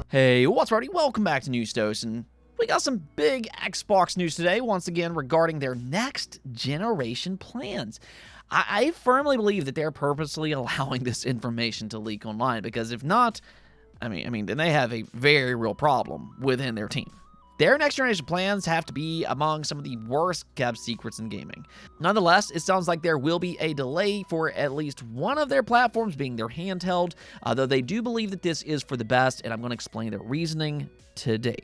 Hey, what's up, everybody? Welcome back to News Dose, and we got some big Xbox news today, once again, regarding their next generation plans. I firmly believe that they're purposely allowing this information to leak online, because if not, then they have a very real problem within their team. Their next generation plans have to be among some of the worst kept secrets in gaming. Nonetheless, it sounds like there will be a delay for at least one of their platforms, being their handheld, though they do believe that this is for the best, and I'm going to explain their reasoning today.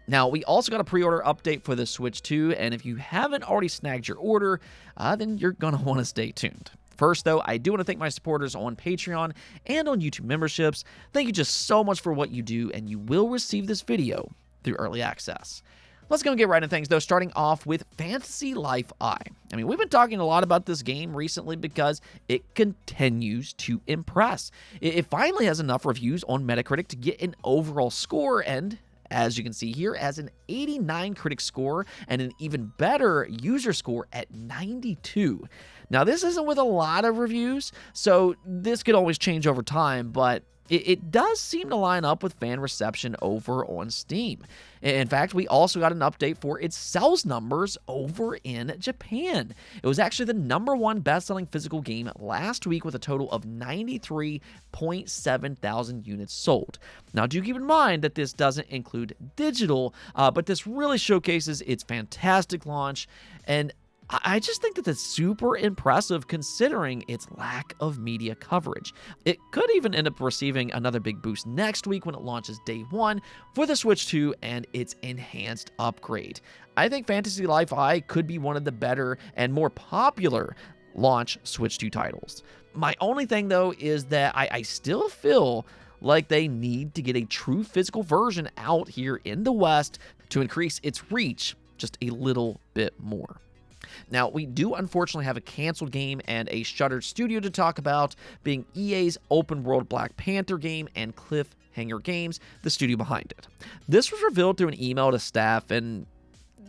Now, we also got a pre-order update for the Switch 2, and if you haven't already snagged your order, then you're going to want to stay tuned. First, though, I do want to thank my supporters on Patreon and on YouTube memberships. Thank you just so much for what you do, and you will receive this video through early access. Let's go and get right into things, though, starting off with Fantasy Life I. We've been talking a lot about this game recently because it continues to impress. It finally has enough reviews on Metacritic to get an overall score, and as you can see here, as an 89 critic score and an even better user score at 92. Now, this isn't with a lot of reviews, so this could always change over time, but it does seem to line up with fan reception over on Steam. In fact, we also got an update for its sales numbers over in Japan. It was actually the #1 best-selling physical game last week with a total of 93.7 thousand units sold. Now, do keep in mind that this doesn't include digital, but this really showcases its fantastic launch, and I just think that that's super impressive considering its lack of media coverage. It could even end up receiving another big boost next week when it launches day 1 for the Switch 2 and its enhanced upgrade. I think Fantasy Life I could be one of the better and more popular launch Switch 2 titles. My only thing, though, is that I still feel like they need to get a true physical version out here in the West to increase its reach just a little bit more. Now, we do unfortunately have a canceled game and a shuttered studio to talk about, being EA's open-world Black Panther game and Cliffhanger Games, the studio behind it. This was revealed through an email to staff, and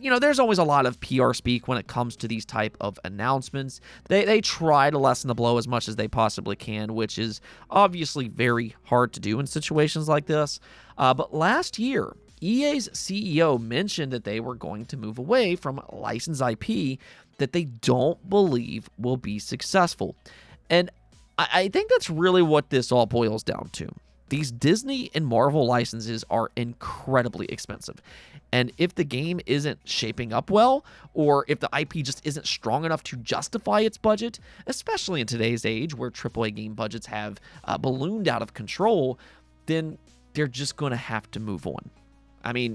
there's always a lot of PR speak when it comes to these type of announcements. They try to lessen the blow as much as they possibly can, which is obviously very hard to do in situations like this. But last year, EA's CEO mentioned that they were going to move away from licensed IP that they don't believe will be successful. And I think that's really what this all boils down to. These Disney and Marvel licenses are incredibly expensive. And if the game isn't shaping up well, or if the IP just isn't strong enough to justify its budget, especially in today's age where AAA game budgets have ballooned out of control, then they're just going to have to move on.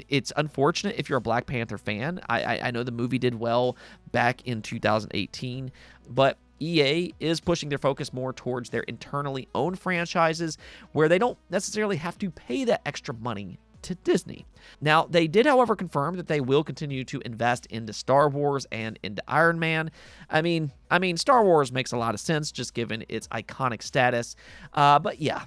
It's unfortunate if you're a Black Panther fan. I know the movie did well back in 2018, but EA is pushing their focus more towards their internally owned franchises where they don't necessarily have to pay that extra money to Disney. Now, they did, however, confirm that they will continue to invest into Star Wars and into Iron Man. Star Wars makes a lot of sense just given its iconic status, but yeah.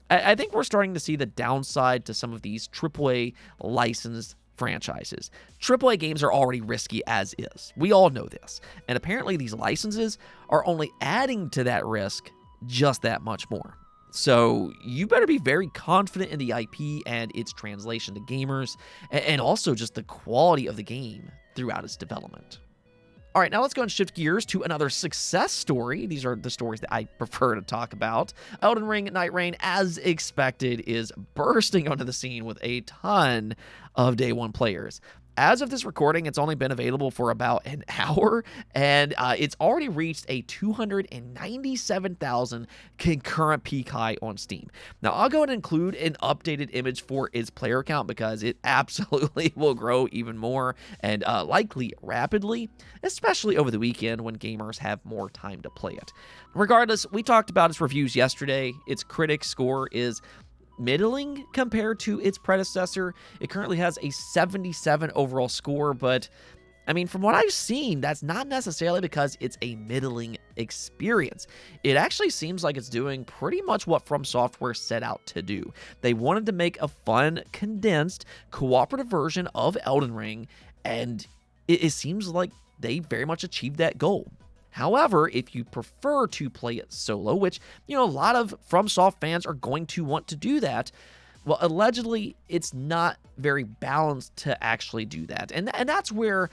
I think we're starting to see the downside to some of these AAA licensed franchises. AAA games are already risky as is. We all know this. And apparently these licenses are only adding to that risk just that much more. So you better be very confident in the IP and its translation to gamers, and also just the quality of the game throughout its development. All right, now let's go and shift gears to another success story. These are the stories that I prefer to talk about. Elden Ring Nightreign, as expected, is bursting onto the scene with a ton of day one players. As of this recording, it's only been available for about an hour, and it's already reached a 297,000 concurrent peak high on Steam. Now, I'll go and include an updated image for its player count because it absolutely will grow even more and likely rapidly, especially over the weekend when gamers have more time to play it. Regardless, we talked about its reviews yesterday. Its critic score is middling compared to its predecessor. It currently has a 77 overall score, but from what I've seen, that's not necessarily because it's a middling experience. It actually seems like it's doing pretty much what From Software set out to do. They wanted to make a fun, condensed, cooperative version of Elden Ring, and it seems like they very much achieved that goal. However, if you prefer to play it solo, which, a lot of FromSoft fans are going to want to do that, Well, allegedly, it's not very balanced to actually do that. And that's where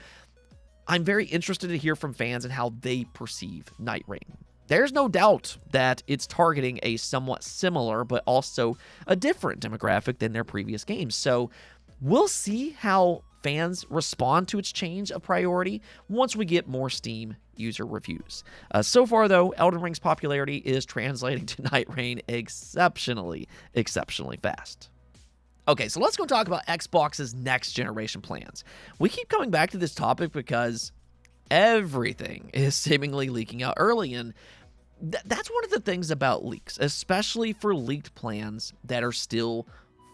I'm very interested to hear from fans and how they perceive Nightreign. There's no doubt that it's targeting a somewhat similar, but also a different demographic than their previous games. So we'll see how fans respond to its change of priority once we get more Steam user reviews. So far, though, Elden Ring's popularity is translating to Nightreign exceptionally fast. Okay, so let's go talk about Xbox's next generation plans. We keep coming back to this topic because everything is seemingly leaking out early, and that's one of the things about leaks, especially for leaked plans that are still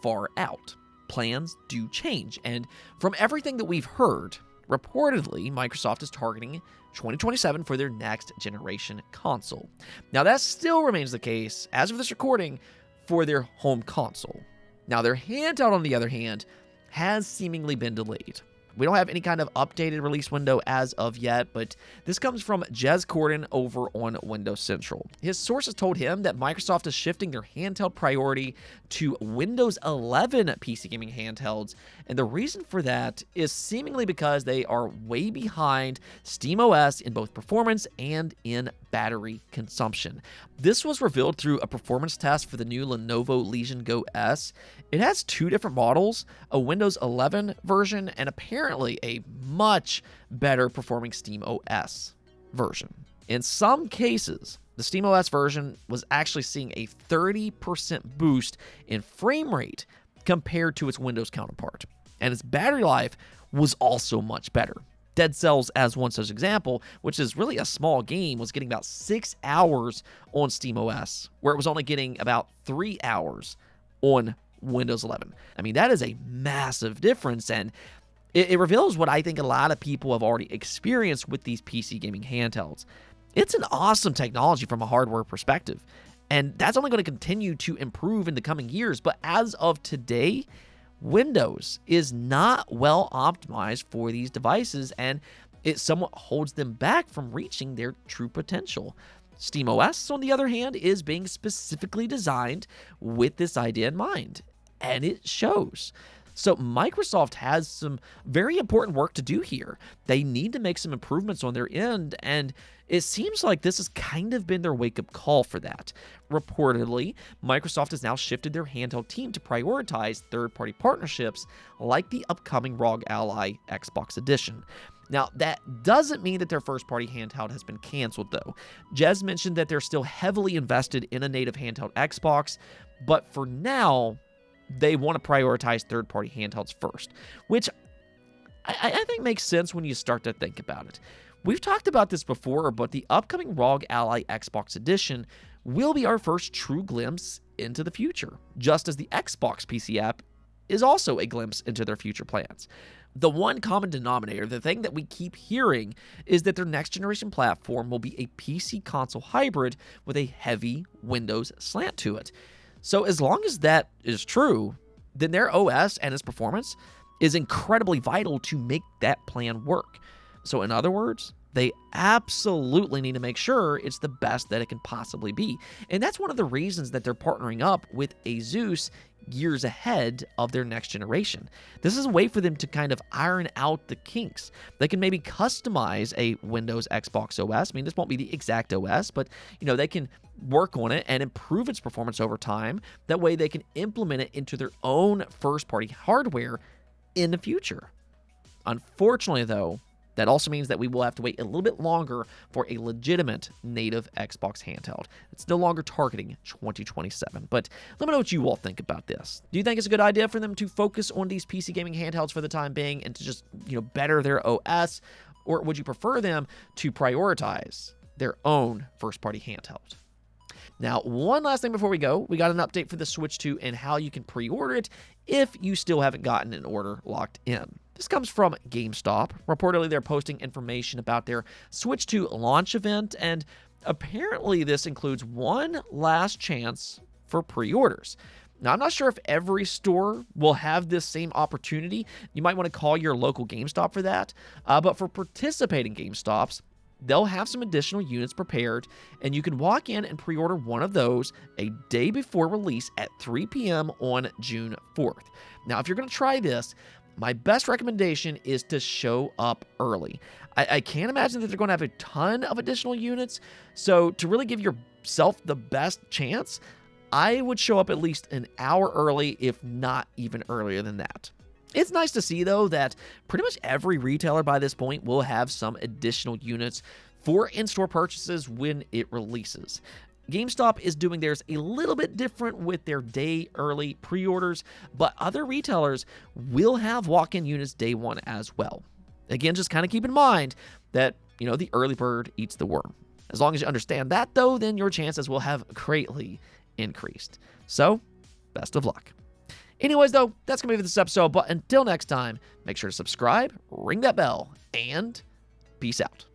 far out. Plans do change, and from everything that we've heard, reportedly, Microsoft is targeting 2027 for their next generation console. Now, that still remains the case, as of this recording, for their home console. Now, their handheld, on the other hand, has seemingly been delayed. We don't have any kind of updated release window as of yet, but this comes from Jez Corden over on Windows Central. His sources told him that Microsoft is shifting their handheld priority to Windows 11 PC gaming handhelds, and the reason for that is seemingly because they are way behind SteamOS in both performance and in battery consumption. This was revealed through a performance test for the new Lenovo Legion Go S. It has two different models, a Windows 11 version and apparently a much better performing SteamOS version. In some cases, the SteamOS version was actually seeing a 30% boost in frame rate compared to its Windows counterpart, and its battery life was also much better. Dead Cells, as one such example, which is really a small game, was getting about 6 hours on SteamOS, where it was only getting about 3 hours on Windows 11. I mean, that is a massive difference, and it reveals what I think a lot of people have already experienced with these PC gaming handhelds. It's an awesome technology from a hardware perspective, and that's only going to continue to improve in the coming years, but as of today, Windows is not well optimized for these devices, and it somewhat holds them back from reaching their true potential. SteamOS, on the other hand, is being specifically designed with this idea in mind, and it shows. So Microsoft has some very important work to do here. They need to make some improvements on their end, and it seems like this has kind of been their wake-up call for that. Reportedly, Microsoft has now shifted their handheld team to prioritize third-party partnerships like the upcoming ROG Ally Xbox Edition. Now, that doesn't mean that their first-party handheld has been canceled, though. Jez mentioned that they're still heavily invested in a native handheld Xbox, but for now, they want to prioritize third-party handhelds first, which I think makes sense when you start to think about it. We've talked about this before, but the upcoming ROG Ally Xbox Edition will be our first true glimpse into the future, just as the Xbox PC app is also a glimpse into their future plans. The one common denominator, the thing that we keep hearing, is that their next generation platform will be a PC console hybrid with a heavy Windows slant to it. So as long as that is true, then their OS and its performance is incredibly vital to make that plan work. So in other words, they absolutely need to make sure it's the best that it can possibly be. And that's one of the reasons that they're partnering up with Asus years ahead of their next generation. This is a way for them to kind of iron out the kinks. They can maybe customize a Windows Xbox OS. I mean, this won't be the exact OS, but they can work on it and improve its performance over time. That way they can implement it into their own first-party hardware in the future. Unfortunately, though, that also means that we will have to wait a little bit longer for a legitimate native Xbox handheld. It's no longer targeting 2027. But let me know what you all think about this. Do you think it's a good idea for them to focus on these PC gaming handhelds for the time being and to just, better their OS? Or would you prefer them to prioritize their own first-party handheld? Now, one last thing before we go, we got an update for the Switch 2 and how you can pre-order it if you still haven't gotten an order locked in. This comes from GameStop. Reportedly, they're posting information about their Switch 2 launch event, and apparently this includes one last chance for pre-orders. Now, I'm not sure if every store will have this same opportunity. You might want to call your local GameStop for that, but for participating GameStops, they'll have some additional units prepared, and you can walk in and pre-order one of those a day before release at 3 p.m. on June 4th. Now, if you're going to try this, my best recommendation is to show up early. I can't imagine that they're going to have a ton of additional units, so to really give yourself the best chance, I would show up at least an hour early, if not even earlier than that. It's nice to see, though, that pretty much every retailer by this point will have some additional units for in-store purchases when it releases. GameStop is doing theirs a little bit different with their day early pre-orders, but other retailers will have walk-in units day one as well. Again, just kind of keep in mind that, the early bird eats the worm. As long as you understand that, though, then your chances will have greatly increased. So, best of luck. Anyways, though, that's going to be for this episode, but until next time, make sure to subscribe, ring that bell, and peace out.